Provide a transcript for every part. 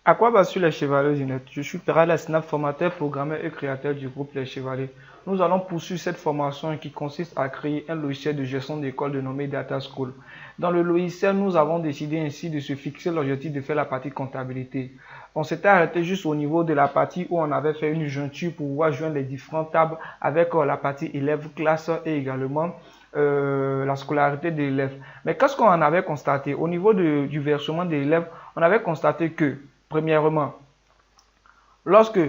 À quoi va sur les Chevaliers du Net? Je suis Peral Snap, formateur, programmeur et créateur du groupe Les Chevaliers. Nous allons poursuivre cette formation qui consiste à créer un logiciel de gestion d'école dénommé Data School. Dans le logiciel, nous avons décidé ainsi de se fixer l'objectif de faire la partie comptabilité. On s'était arrêté juste au niveau de la partie où on avait fait une jointure pour pouvoir joindre les différentes tables avec la partie élève, classe et également la scolarité de l'élève. Mais qu'est-ce qu'on en avait constaté? Au niveau du versement des élèves, on avait constaté que premièrement, lorsque,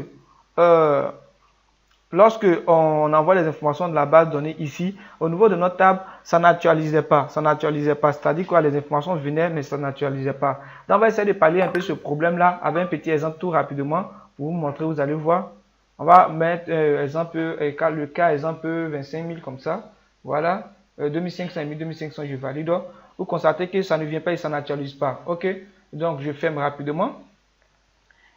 euh, lorsque on envoie les informations de la base de données ici, au niveau de notre table, ça n'actualisait pas. Ça n'actualisait pas. C'est-à-dire que les informations venaient, mais ça n'actualisait pas. Donc, on va essayer de pallier un peu ce problème-là avec un petit exemple tout rapidement pour vous montrer, vous allez voir. On va mettre exemple, le cas exemple 25 000 comme ça. Voilà. 2500 et 2500, je valide. Vous constatez que ça ne vient pas et ça n'actualise pas. OK. Donc, je ferme rapidement.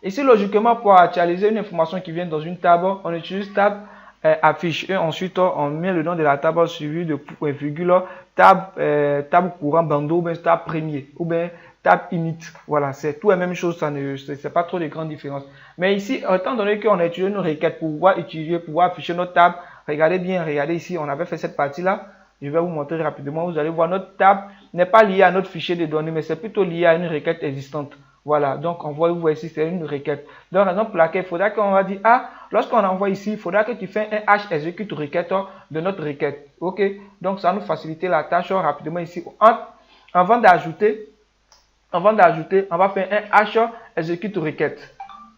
Ici, logiquement, pour actualiser une information qui vient dans une table, on utilise table affiche et ensuite on met le nom de la table suivi de virgule, table courant bandeau ou bien table premier ou bien table init. Voilà, c'est tout la même chose, ça ne c'est pas trop de grandes différences. Mais ici, étant donné qu'on a utilisé une requête pour pouvoir afficher notre table, regardez bien, regardez ici, on avait fait cette partie-là. Je vais vous montrer rapidement. Vous allez voir, notre table n'est pas liée à notre fichier de données, mais c'est plutôt lié à une requête existante. Voilà, donc on voit, vous voyez ici, c'est une requête. Donc, raison pour laquelle il faudra qu'on va dire, ah, lorsqu'on envoie ici, il faudra que tu fasses un hash execute requête de notre requête. OK, donc ça va nous faciliter la tâche rapidement ici. Avant d'ajouter, on va faire un hash execute requête.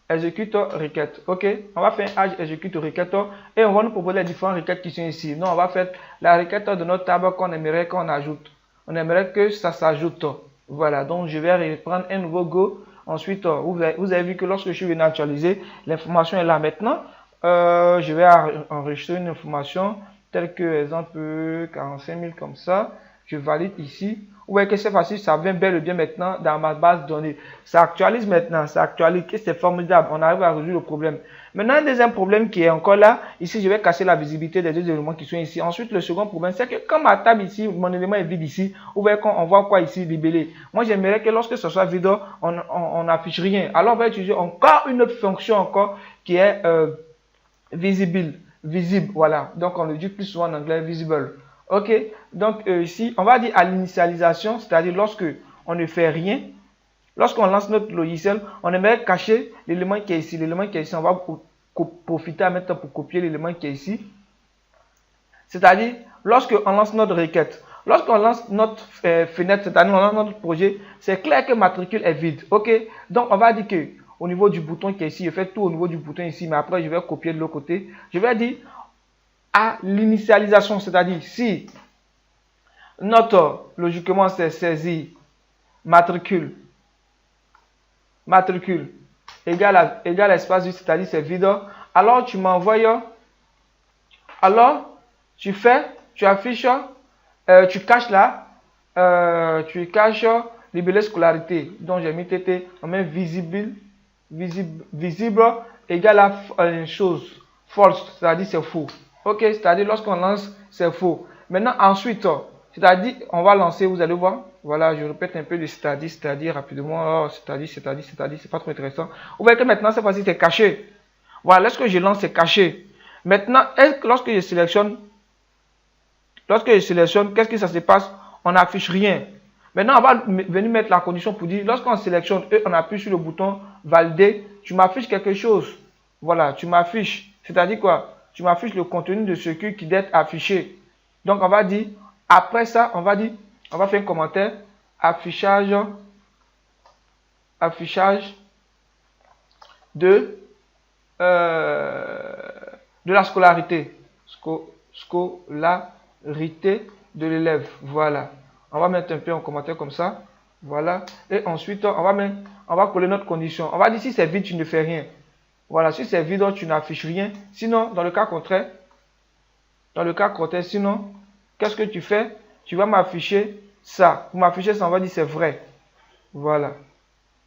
Execute requête. OK, on va faire un hash execute requête et on va nous proposer les différentes requêtes qui sont ici. Non, on va faire la requête de notre table qu'on aimerait qu'on ajoute. On aimerait que ça s'ajoute. Voilà, donc je vais reprendre un nouveau Go. Ensuite, vous avez vu que lorsque je suis venu actualiser, l'information est là maintenant. Je vais enregistrer une information telle que, exemple, 45 000 comme ça. Je valide ici. Vous voyez que c'est facile, ça vient bel et bien maintenant dans ma base de données. Ça actualise maintenant, ça actualise, c'est formidable. On arrive à résoudre le problème. Maintenant, un deuxième problème qui est encore là, ici, je vais casser la visibilité des deux éléments qui sont ici. Ensuite, le second problème, c'est que quand ma table ici, mon élément est vide ici, vous voyez qu'on voit quoi ici, libellé. Moi, j'aimerais que lorsque ce soit vide, on n'affiche rien. Alors, on va utiliser encore une autre fonction encore qui est visible, voilà. Donc, on le dit plus souvent en anglais, visible. OK, donc ici, on va dire à l'initialisation, c'est-à-dire lorsque on ne fait rien, lorsqu'on lance notre logiciel, on aimerait cacher l'élément qui est ici. L'élément qui est ici, on va profiter à maintenant pour copier l'élément qui est ici. C'est-à-dire, lorsqu'on lance notre requête, lorsqu'on lance notre fenêtre, c'est-à-dire on lance notre projet, c'est clair que matricule est vide. OK, donc on va dire que au niveau du bouton qui est ici, je fais tout au niveau du bouton ici, mais après je vais copier de l'autre côté. Je vais dire à l'initialisation, c'est-à-dire si notre, logiquement, c'est saisi matricule égale espace vide, c'est-à-dire c'est vide, alors tu m'envoies, alors tu affiches, tu caches là, tu caches libellé scolarité, donc j'ai mis TT, on met visible égale à une chose, false, c'est-à-dire c'est faux. OK, c'est-à-dire lorsqu'on lance, c'est faux. Maintenant, ensuite, c'est-à-dire, on va lancer, vous allez voir. Voilà, je répète un peu le c'est-à-dire rapidement. Oh, c'est-à-dire, c'est pas trop intéressant. Vous voyez que maintenant, cette fois-ci, c'est caché. Voilà, lorsque je lance, c'est caché. Maintenant, lorsque je sélectionne, qu'est-ce que ça se passe? On n'affiche rien. Maintenant, on va venir mettre la condition pour dire, lorsqu'on sélectionne et on appuie sur le bouton valider, tu m'affiches quelque chose. Voilà, tu m'affiches. C'est-à-dire quoi? Tu m'affiches le contenu de ce qui doit être affiché. Donc, on va dire, après ça, on va faire un commentaire, affichage de la scolarité. Scolarité de l'élève. Voilà. On va mettre un peu en commentaire comme ça. Voilà. Et ensuite, on va coller notre condition. On va dire si c'est vide, tu ne fais rien. Voilà. Si c'est vide, tu n'affiches rien. Sinon, dans le cas contraire, sinon, qu'est-ce que tu fais? Tu vas m'afficher ça. Pour m'afficher ça, on va dire c'est vrai. Voilà.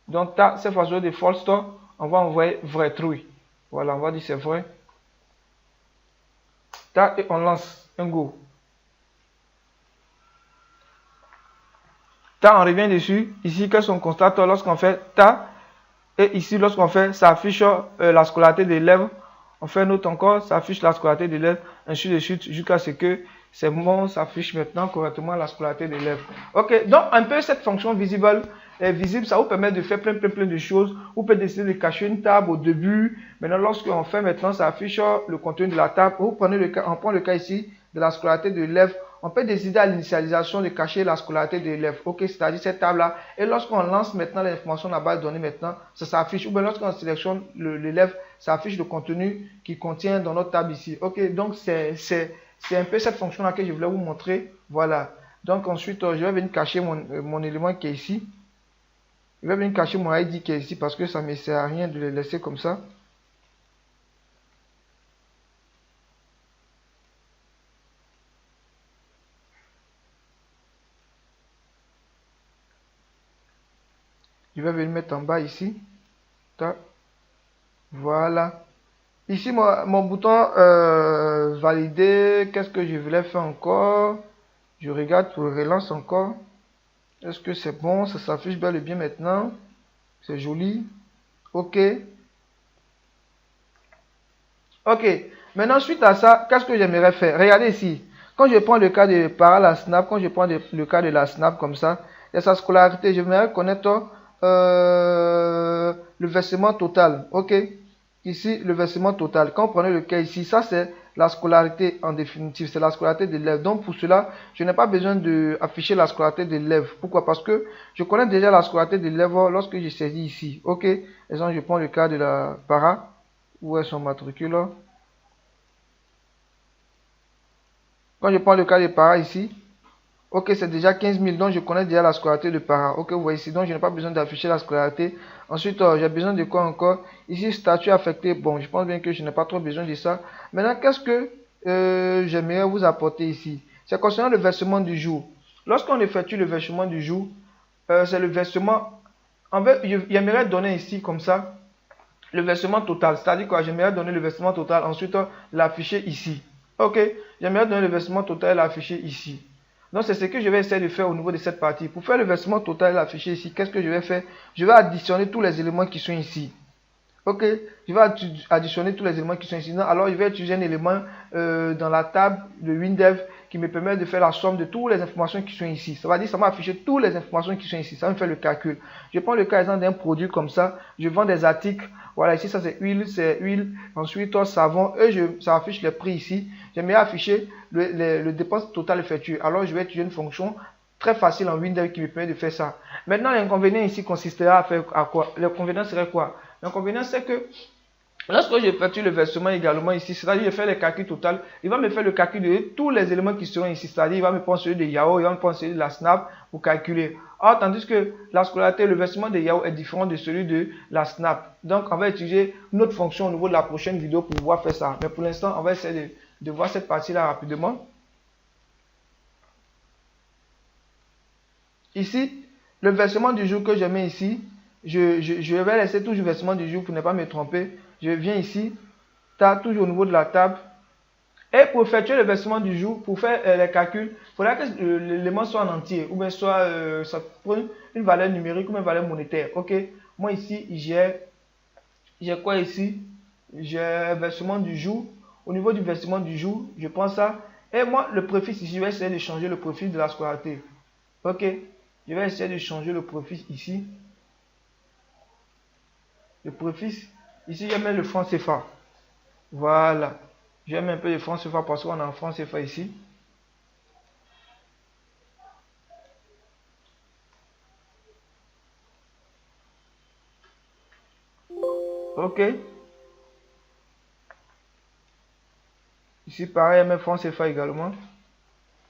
Donc, cette fois-ci de false, on va envoyer vrai, true. Voilà, on va dire c'est vrai. Et on lance un go. On revient dessus. Ici, qu'est-ce qu'on constate lorsqu'on fait ta Et ici, lorsqu'on fait, ça affiche la scolarité des élèves. On fait un autre encore, ça affiche la scolarité des élèves, ainsi de suite, jusqu'à ce que c'est bon, ça affiche maintenant correctement la scolarité des élèves. Ok, donc un peu cette fonction visible, ça vous permet de faire plein de choses. Vous pouvez décider de cacher une table au début. Maintenant, lorsqu'on fait maintenant, ça affiche le contenu de la table. Vous prenez le cas, on prend le cas ici de la scolarité de l'élève. On peut décider à l'initialisation de cacher la scolarité de l'élève. Ok, c'est-à-dire cette table-là. Et lorsqu'on lance maintenant l'information de la base de données maintenant, ça s'affiche. Ou bien lorsqu'on sélectionne l'élève, ça affiche le contenu qui contient dans notre table ici. Ok, donc c'est un peu cette fonction-là que je voulais vous montrer. Voilà. Donc ensuite, je vais venir cacher mon élément qui est ici. Je vais venir cacher mon ID qui est ici parce que ça ne me sert à rien de le laisser comme ça. Je vais venir mettre en bas ici. Tac. Voilà. Ici, mon bouton valider. Qu'est-ce que je voulais faire encore? Je regarde pour relance encore. Est-ce que c'est bon? Ça s'affiche bel et bien maintenant. C'est joli. Ok. Ok. Maintenant, suite à ça, qu'est-ce que j'aimerais faire? Regardez ici. Quand je prends le cas de la Snap, quand je prends le cas de la Snap comme ça, il y a sa scolarité. J'aimerais connaître le versement total. Ok. Ici, le versement total. Quand vous prenez le cas ici, ça c'est la scolarité en définitive. C'est la scolarité de l'élève. Donc pour cela, je n'ai pas besoin d'afficher la scolarité de l'élève. Pourquoi? Parce que je connais déjà la scolarité de l'élève lorsque je saisis ici. Ok. Exemple, je prends le cas de la para. Où est son matricule? Quand je prends le cas des para ici, ok, c'est déjà 15 000, donc je connais déjà la scolarité de para. Ok, vous voyez ici, donc je n'ai pas besoin d'afficher la scolarité. Ensuite, j'ai besoin de quoi encore? Ici, statut affecté. Bon, je pense bien que je n'ai pas trop besoin de ça. Maintenant, qu'est-ce que j'aimerais vous apporter ici? C'est concernant le versement du jour. Lorsqu'on effectue le versement du jour, c'est le versement. En fait, j'aimerais donner ici, comme ça, le versement total. C'est-à-dire quoi? J'aimerais donner le versement total, ensuite l'afficher ici. Ok, j'aimerais donner le versement total et l'afficher ici. Donc c'est ce que je vais essayer de faire au niveau de cette partie. Pour faire le versement total et l'afficher ici, qu'est-ce que je vais faire? Je vais additionner tous les éléments qui sont ici. Ok, je vais additionner tous les éléments qui sont ici. Alors je vais utiliser un élément dans la table de WinDev qui me permet de faire la somme de toutes les informations qui sont ici. Ça va dire ça m'a affiché toutes les informations qui sont ici. Ça me fait le calcul. Je prends le cas exemple d'un produit comme ça. Je vends des articles. Voilà, ici ça c'est huile. Ensuite savon. Et ça affiche les prix ici. J'aimerais afficher le dépense totale effectuée. Alors je vais utiliser une fonction très facile en WinDev qui me permet de faire ça. Maintenant l'inconvénient ici consistera à faire à quoi? L'inconvénient serait quoi? L'inconvénient, c'est que lorsque j'effectue le versement également ici, c'est-à-dire je fais le calcul total, il va me faire le calcul de tous les éléments qui seront ici, c'est-à-dire il va me prendre celui de Yahoo, il va me prendre celui de la Snap pour calculer. Or, tandis que la scolarité, le versement de Yahoo est différent de celui de la Snap. Donc, on va utiliser une autre fonction au niveau de la prochaine vidéo pour pouvoir faire ça. Mais pour l'instant, on va essayer de voir cette partie-là rapidement. Ici, le versement du jour que je mets ici, je vais laisser toujours versement du jour pour ne pas me tromper. Je viens ici, toujours au niveau de la table. Et pour effectuer le versement du jour, pour faire les calculs, il faudra que l'élément soit en entier, ou bien soit ça prenne une valeur numérique ou une valeur monétaire. Ok, moi ici, j'ai quoi ici? J'ai versement du jour. Au niveau du versement du jour, je prends ça. Et moi, le préfixe ici, je vais essayer de changer le préfixe de la scolarité. Ok, je vais essayer de changer le préfixe ici. Le préfixe, ici, je mets le franc CFA. Voilà. Je vais mettre un peu de franc CFA parce qu'on a un franc CFA ici. Ok. Ici, pareil, je mets franc CFA également.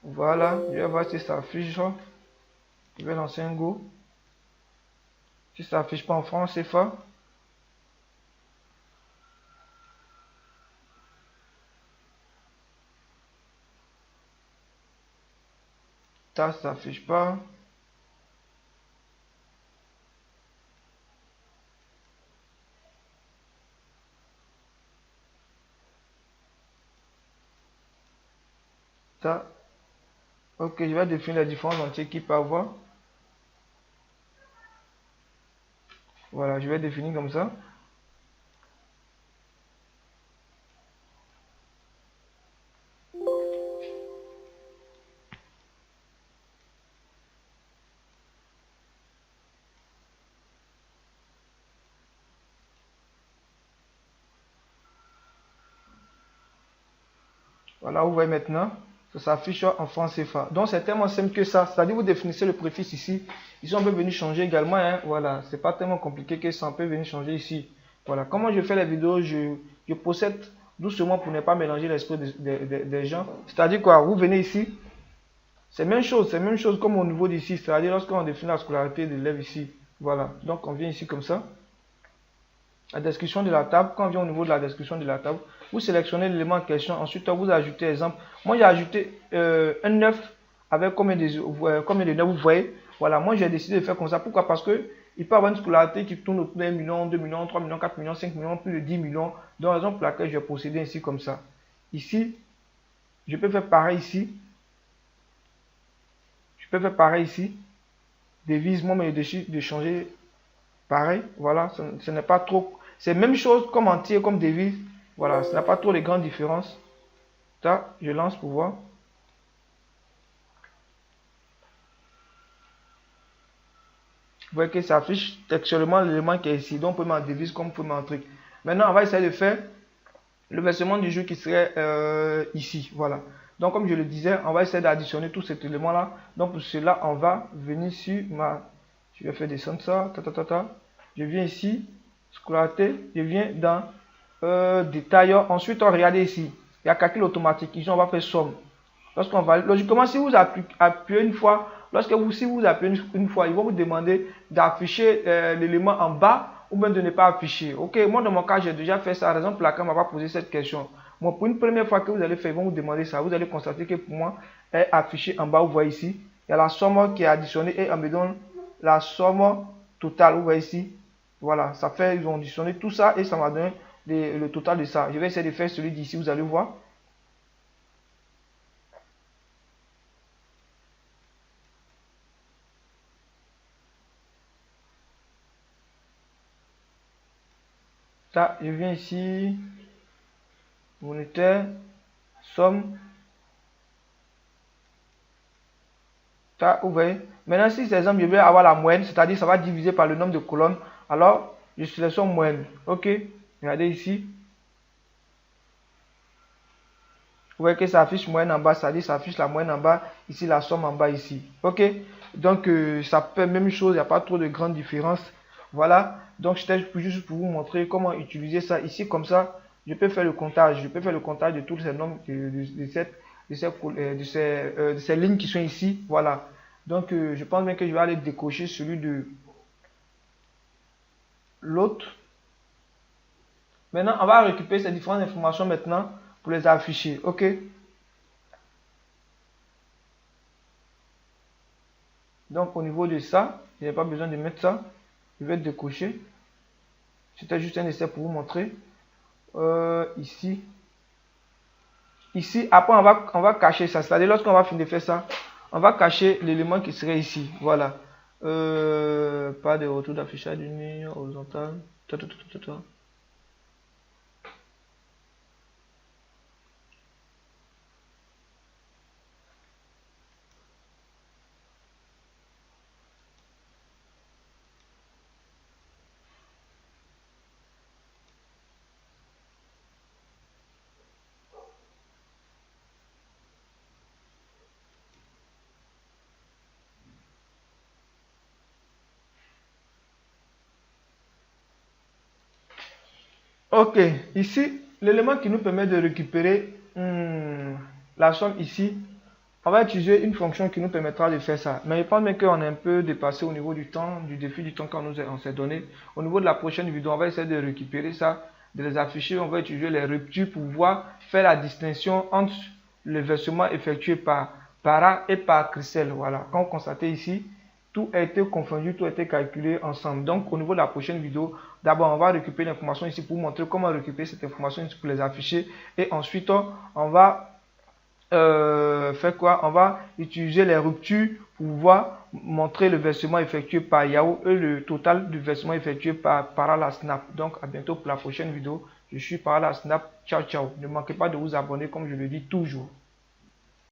Voilà. Je vais voir si ça affiche. Je vais lancer un go. Si ça affiche pas en franc CFA. Ça s'affiche pas. Ça. Ok, je vais définir les différents entiers qu'il peut avoir. Voilà, je vais définir comme ça. Voilà, vous voyez maintenant, ça s'affiche en franc CFA. Donc c'est tellement simple que ça. C'est-à-dire vous définissez le préfixe ici. Ici on peut venir changer également. Hein. Voilà, c'est pas tellement compliqué que ça. On peut venir changer ici. Voilà, comment je fais les vidéos, je procède doucement pour ne pas mélanger l'esprit des gens. C'est-à-dire quoi, vous venez ici. C'est même chose comme au niveau d'ici. C'est-à-dire lorsqu'on définit la scolarité de l'élève ici. Voilà, donc on vient ici comme ça. La description de la table, quand on vient au niveau de la description de la table, vous sélectionnez l'élément en question, ensuite vous ajoutez exemple. Moi j'ai ajouté un 9 avec combien de 9 vous voyez. Voilà, moi j'ai décidé de faire comme ça. Pourquoi? Parce que il peut y avoir une scolarité qui tourne autour de 1 million, 2 millions, 3 millions, 4 millions, 5 millions, plus de 10 millions. Donc raison pour laquelle je vais procéder ainsi comme ça. Ici, je peux faire pareil ici. Je peux faire pareil ici. Devise, moi mais de changer pareil. Voilà, ce n'est pas trop. C'est la même chose comme entier, comme devise. Voilà, ça n'a pas trop de grandes différences. Ça, je lance pour voir. Vous voyez que ça affiche textuellement l'élément qui est ici. Donc, on peut mettre devise comme on peut mettre truc. Maintenant, on va essayer de faire le versement du jeu qui serait ici. Voilà. Donc, comme je le disais, on va essayer d'additionner tout cet élément-là. Donc, pour cela, on va venir sur ma... Je vais faire descendre ça. Je viens ici, scolarité. Je viens dans détail. Ensuite, on regarde ici. Il y a calcul automatique. Ici, on va faire somme. Lorsqu'on va, logiquement, si vous appuyez une fois, si vous appuyez une fois, ils vont vous demander d'afficher l'élément en bas ou bien de ne pas afficher. Ok, moi dans mon cas, j'ai déjà fait ça. La raison pour laquelle on m'a pas posé cette question. Moi, pour une première fois que vous allez faire, ils vont vous demander ça. Vous allez constater que pour moi, est affiché en bas. Vous voyez ici, il y a la somme qui est additionnée et on me donne la somme totale. Vous voyez ici, voilà, ça fait, ils ont additionné tout ça et ça m'a donné le total de ça. Je vais essayer de faire celui d'ici, vous allez voir. Ça, je viens ici, monétaire, somme. Ça, vous voyez. Maintenant, si c'est exemple, je vais avoir la moyenne, c'est-à-dire ça va diviser par le nombre de colonnes. Alors, je sélectionne moyenne. Ok. Regardez ici. Vous voyez que ça affiche moyenne en bas, c'est-à-dire ça affiche la moyenne en bas, ici la somme en bas ici. Ok. Donc, ça fait la même chose, il n'y a pas trop de grandes différences. Voilà. Donc, c'était juste pour vous montrer comment utiliser ça. Ici, comme ça, je peux faire le comptage. Je peux faire le comptage de tous ces nombres, de ces lignes qui sont ici. Voilà. Donc, je pense bien que je vais aller décocher celui de l'autre. Maintenant, on va récupérer ces différentes informations maintenant pour les afficher. OK? Donc, au niveau de ça, il n'y a pas besoin de mettre ça. Je vais décocher. C'était juste un essai pour vous montrer. Ici. Ici, après, on va cacher ça. C'est-à-dire, lorsqu'on va finir de faire ça, on va cacher l'élément qui serait ici. Voilà. Pas de retour d'affichage d'une ligne horizontale. Ok, ici, l'élément qui nous permet de récupérer la somme ici, on va utiliser une fonction qui nous permettra de faire ça. Mais je pense bien qu'on est un peu dépassé au niveau du temps, du défi du temps qu'on s'est donné. Au niveau de la prochaine vidéo, on va essayer de récupérer ça, de les afficher. On va utiliser les ruptures pour pouvoir faire la distinction entre le versement effectué par Para et par Christelle. Voilà, comme vous constatez ici, tout a été confondu, tout a été calculé ensemble. Donc, au niveau de la prochaine vidéo, d'abord, on va récupérer l'information ici pour vous montrer comment récupérer cette information ici pour les afficher. Et ensuite, on va faire quoi? On va utiliser les ruptures pour pouvoir montrer le versement effectué par Yahoo et le total du versement effectué par Parala Snap. Donc, à bientôt pour la prochaine vidéo. Je suis Parala Snap. Ciao, ciao. Ne manquez pas de vous abonner comme je le dis toujours.